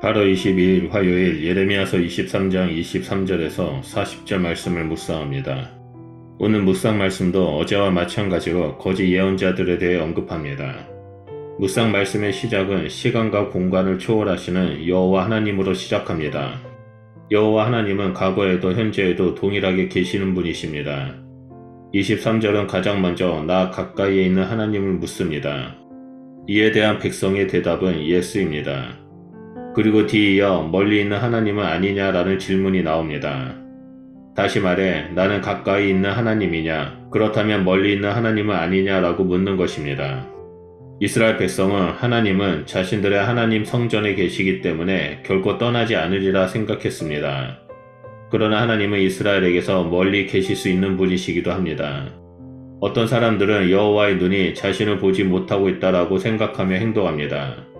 8월 22일 화요일 예레미야서 23장 23절에서 40절 말씀을 묵상합니다. 오늘 묵상 말씀도 어제와 마찬가지로 거짓 예언자들에 대해 언급합니다. 묵상 말씀의 시작은 시간과 공간을 초월하시는 여호와 하나님으로 시작합니다. 여호와 하나님은 과거에도 현재에도 동일하게 계시는 분이십니다. 23절은 가장 먼저 나 가까이에 있는 하나님을 묻습니다. 이에 대한 백성의 대답은 예스입니다. 그리고 뒤이어 멀리 있는 하나님은 아니냐라는 질문이 나옵니다. 다시 말해 나는 가까이 있는 하나님이냐, 그렇다면 멀리 있는 하나님은 아니냐라고 묻는 것입니다. 이스라엘 백성은 하나님은 자신들의 하나님 성전에 계시기 때문에 결코 떠나지 않으리라 생각했습니다. 그러나 하나님은 이스라엘에게서 멀리 계실 수 있는 분이시기도 합니다. 어떤 사람들은 여호와의 눈이 자신을 보지 못하고 있다라고 생각하며 행동합니다.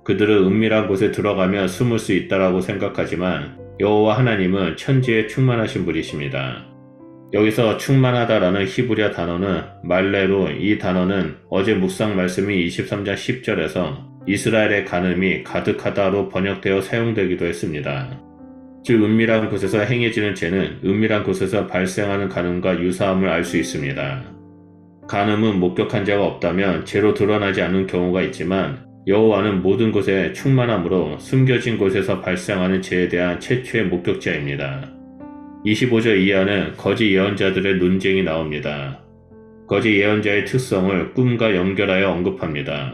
그들은 은밀한 곳에 들어가며 숨을 수 있다라고 생각하지만 여호와 하나님은 천지에 충만하신 분이십니다. 여기서 충만하다라는 히브리어 단어는 말레로, 이 단어는 어제 묵상 말씀이 23장 10절에서 이스라엘의 간음이 가득하다로 번역되어 사용되기도 했습니다. 즉 은밀한 곳에서 행해지는 죄는 은밀한 곳에서 발생하는 간음과 유사함을 알 수 있습니다. 간음은 목격한 자가 없다면 죄로 드러나지 않는 경우가 있지만 여호와는 모든 곳에 충만함으로 숨겨진 곳에서 발생하는 죄에 대한 최초의 목격자입니다. 25절 이하는 거짓 예언자들의 논쟁이 나옵니다. 거짓 예언자의 특성을 꿈과 연결하여 언급합니다.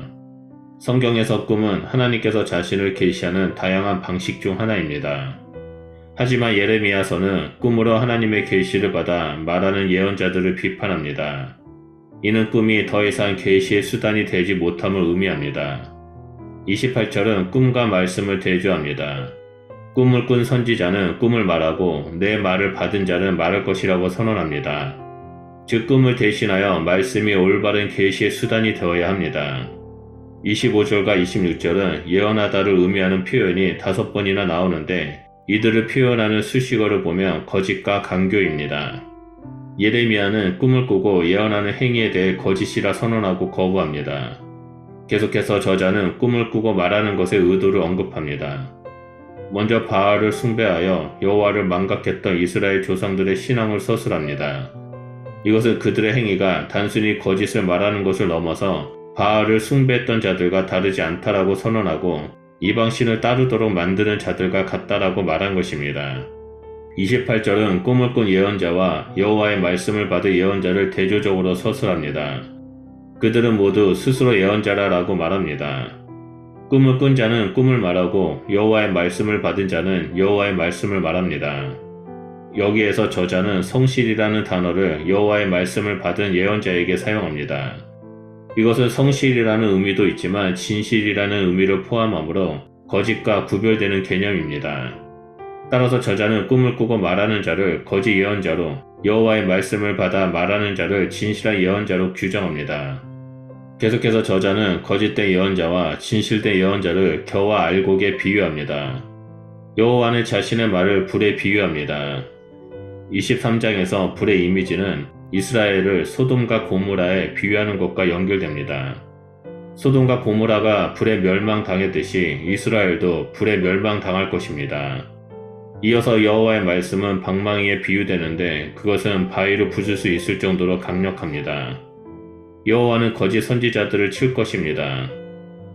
성경에서 꿈은 하나님께서 자신을 계시하는 다양한 방식 중 하나입니다. 하지만 예레미야서는 꿈으로 하나님의 계시를 받아 말하는 예언자들을 비판합니다. 이는 꿈이 더 이상 계시의 수단이 되지 못함을 의미합니다. 28절은 꿈과 말씀을 대조합니다. 꿈을 꾼 선지자는 꿈을 말하고 내 말을 받은 자는 말할 것이라고 선언합니다. 즉 꿈을 대신하여 말씀이 올바른 계시의 수단이 되어야 합니다. 25절과 26절은 예언하다를 의미하는 표현이 5번이나 나오는데 이들을 표현하는 수식어를 보면 거짓과 강교입니다. 예레미야는 꿈을 꾸고 예언하는 행위에 대해 거짓이라 선언하고 거부합니다. 계속해서 저자는 꿈을 꾸고 말하는 것의 의도를 언급합니다. 먼저 바알을 숭배하여 여호와를 망각했던 이스라엘 조상들의 신앙을 서술합니다. 이것은 그들의 행위가 단순히 거짓을 말하는 것을 넘어서 바알을 숭배했던 자들과 다르지 않다라고 선언하고 이방신을 따르도록 만드는 자들과 같다라고 말한 것입니다. 28절은 꿈을 꾼 예언자와 여호와의 말씀을 받은 예언자를 대조적으로 서술합니다. 그들은 모두 스스로 예언자라고 말합니다. 꿈을 꾼 자는 꿈을 말하고 여호와의 말씀을 받은 자는 여호와의 말씀을 말합니다. 여기에서 저자는 성실이라는 단어를 여호와의 말씀을 받은 예언자에게 사용합니다. 이것은 성실이라는 의미도 있지만 진실이라는 의미를 포함하므로 거짓과 구별되는 개념입니다. 따라서 저자는 꿈을 꾸고 말하는 자를 거짓 예언자로, 여호와의 말씀을 받아 말하는 자를 진실한 예언자로 규정합니다. 계속해서 저자는 거짓된 예언자와 진실된 예언자를 겨와 알곡에 비유합니다. 여호와는 자신의 말을 불에 비유합니다. 23장에서 불의 이미지는 이스라엘을 소돔과 고모라에 비유하는 것과 연결됩니다. 소돔과 고모라가 불에 멸망당했듯이 이스라엘도 불에 멸망당할 것입니다. 이어서 여호와의 말씀은 방망이에 비유되는데 그것은 바위를 부술 수 있을 정도로 강력합니다. 여호와는 거짓 선지자들을 칠 것입니다.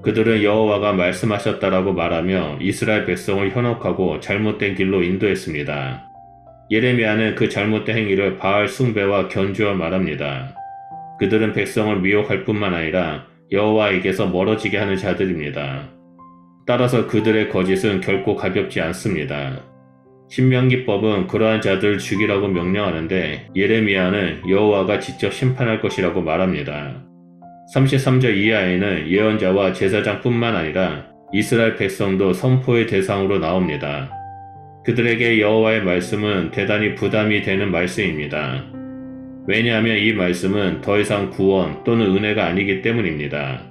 그들은 여호와가 말씀하셨다라고 말하며 이스라엘 백성을 현혹하고 잘못된 길로 인도했습니다. 예레미야는 그 잘못된 행위를 바알 숭배와 견주어 말합니다. 그들은 백성을 미혹할 뿐만 아니라 여호와에게서 멀어지게 하는 자들입니다. 따라서 그들의 거짓은 결코 가볍지 않습니다. 신명기법은 그러한 자들을 죽이라고 명령하는데 예레미야는 여호와가 직접 심판할 것이라고 말합니다. 33절 이하에는 예언자와 제사장뿐만 아니라 이스라엘 백성도 선포의 대상으로 나옵니다. 그들에게 여호와의 말씀은 대단히 부담이 되는 말씀입니다. 왜냐하면 이 말씀은 더 이상 구원 또는 은혜가 아니기 때문입니다.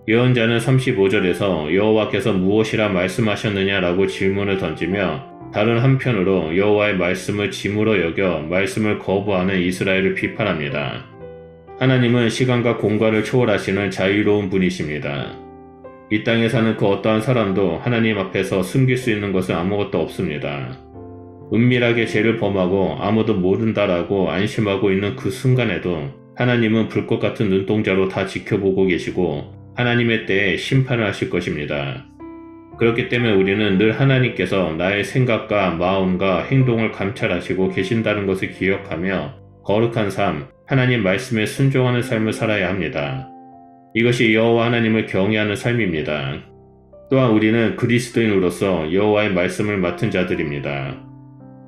예언자는 35절에서 여호와께서 무엇이라 말씀하셨느냐라고 질문을 던지며 다른 한편으로 여호와의 말씀을 짐으로 여겨 말씀을 거부하는 이스라엘을 비판합니다. 하나님은 시간과 공간을 초월하시는 자유로운 분이십니다. 이 땅에 사는 그 어떠한 사람도 하나님 앞에서 숨길 수 있는 것은 아무것도 없습니다. 은밀하게 죄를 범하고 아무도 모른다라고 안심하고 있는 그 순간에도 하나님은 불꽃 같은 눈동자로 다 지켜보고 계시고 하나님의 때에 심판을 하실 것입니다. 그렇기 때문에 우리는 늘 하나님께서 나의 생각과 마음과 행동을 감찰하시고 계신다는 것을 기억하며 거룩한 삶, 하나님 말씀에 순종하는 삶을 살아야 합니다. 이것이 여호와 하나님을 경외하는 삶입니다. 또한 우리는 그리스도인으로서 여호와의 말씀을 맡은 자들입니다.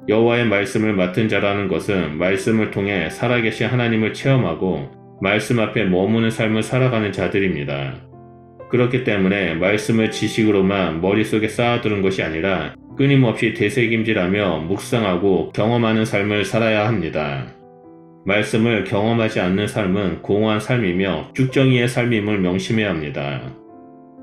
여호와의 말씀을 맡은 자라는 것은 말씀을 통해 살아계신 하나님을 체험하고 말씀 앞에 머무는 삶을 살아가는 자들입니다. 그렇기 때문에 말씀을 지식으로만 머릿속에 쌓아두는 것이 아니라 끊임없이 되새김질하며 묵상하고 경험하는 삶을 살아야 합니다. 말씀을 경험하지 않는 삶은 공허한 삶이며 쭉정이의 삶임을 명심해야 합니다.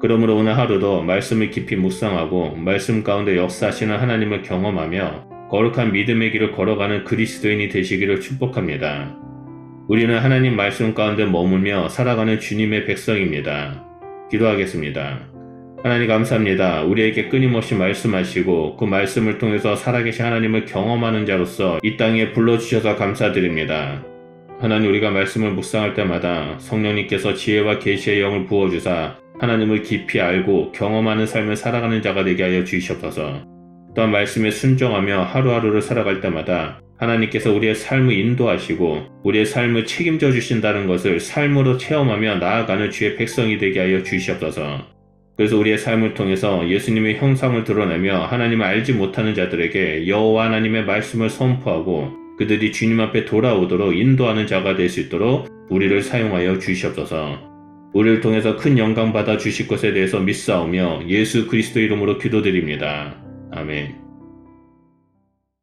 그러므로 오늘 하루도 말씀을 깊이 묵상하고 말씀 가운데 역사하시는 하나님을 경험하며 거룩한 믿음의 길을 걸어가는 그리스도인이 되시기를 축복합니다. 우리는 하나님 말씀 가운데 머물며 살아가는 주님의 백성입니다. 기도하겠습니다. 하나님 감사합니다. 우리에게 끊임없이 말씀하시고 그 말씀을 통해서 살아계신 하나님을 경험하는 자로서 이 땅에 불러주셔서 감사드립니다. 하나님, 우리가 말씀을 묵상할 때마다 성령님께서 지혜와 계시의 영을 부어주사 하나님을 깊이 알고 경험하는 삶을 살아가는 자가 되게 하여 주시옵소서. 또한 말씀에 순종하며 하루하루를 살아갈 때마다 하나님께서 우리의 삶을 인도하시고 우리의 삶을 책임져 주신다는 것을 삶으로 체험하며 나아가는 주의 백성이 되게 하여 주시옵소서. 그래서 우리의 삶을 통해서 예수님의 형상을 드러내며 하나님을 알지 못하는 자들에게 여호와 하나님의 말씀을 선포하고 그들이 주님 앞에 돌아오도록 인도하는 자가 될 수 있도록 우리를 사용하여 주시옵소서. 우리를 통해서 큰 영광 받아 주실 것에 대해서 믿사오며 예수 그리스도 이름으로 기도드립니다. 아멘.